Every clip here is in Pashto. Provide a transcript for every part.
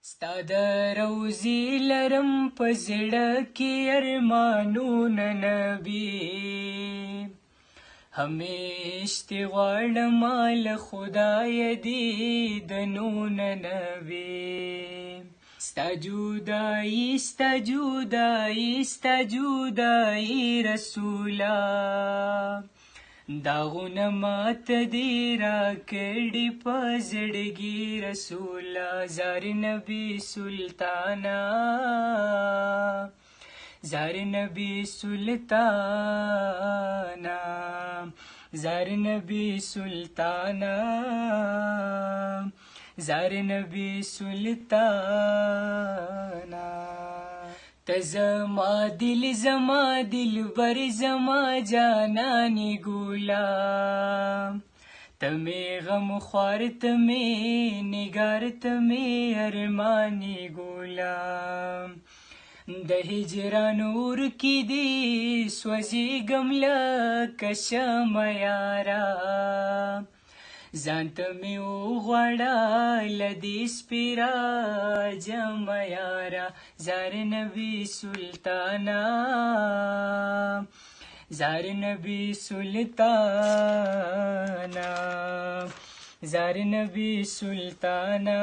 ستا د روضې لرم په زړه کې ارمانونه نبي همیش دې غواړمه له خدایه دیدنونه نبي ستا جدایي ستا جدایي ستا جدایي رسوله داغونه ماته دې راکړي په زړګي رسوله زار نبي سلطانه زار نبي سلطانه زار نبي سلطانه زار نبي سلطانه ته زما دل بر زما جانانی ګولا ته مې غم خوار ته مې نگار ته مې ارمانی ګولا د هجران اور کې دې سوځېږم لکه شمع یاره ځانته مې وغواړه له دې سپېره جمع یاره زار نبي سلطانه زار نبي سلطانه زار نبي سلطانه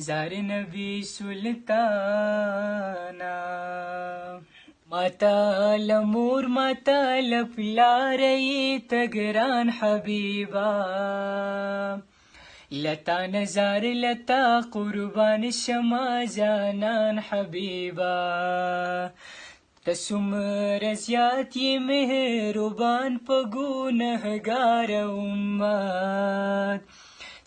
زار نبي سلطانه ماتا لمور ماتا لپلاری تگران حبیبا لتا نظار لتا قربان شما جانان حبیبا تسمر زیات یہ مہربان پا گنہگار امت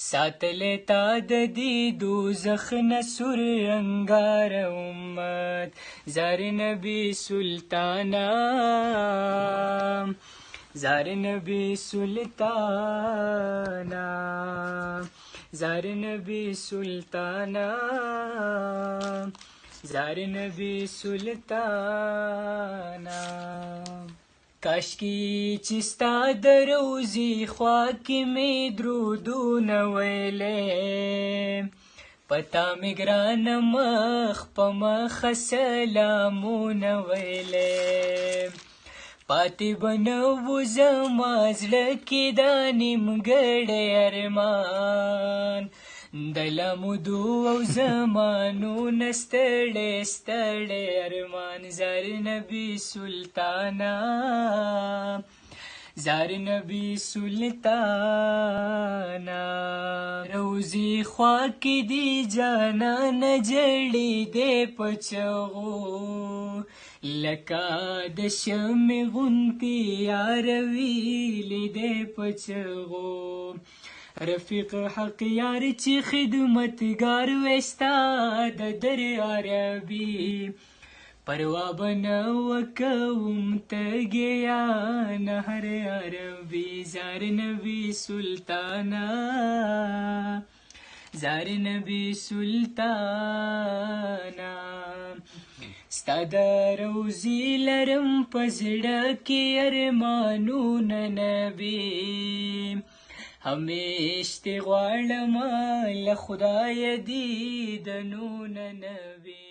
ساتلی تا د دې دوزخ نه سور انګار امت زار نبي سلطانه زار نبي سلطانه زار نبي سلطانه زار نبي سلطانه کاشکی چې ستا د روضې خوا کې مې درودونه ویلې پتا مې ګرانه مخ په مخه سلامونه ویلې پاتې به نه و زما زړه کې دا نیمګړی ارمان د لمدو او زمانونه ستړی ستړی ارمان زار نبي سلطانه زار نبي سلطانه روضې خوا کې دې جانانه جړې دې په چغو لکه د شمعې غوندې یارویلې دې په چغو رفیق حق یار چې خدمتګار وستا د در عربي پروا بنه وکوم تګیان هر عربي زار نبي سلطانه زار نبي سلطانه ستا د روضې لرم په زړه کې ارمانونه نبي همیش دې غواړمه له خدایه دیدنونه نبي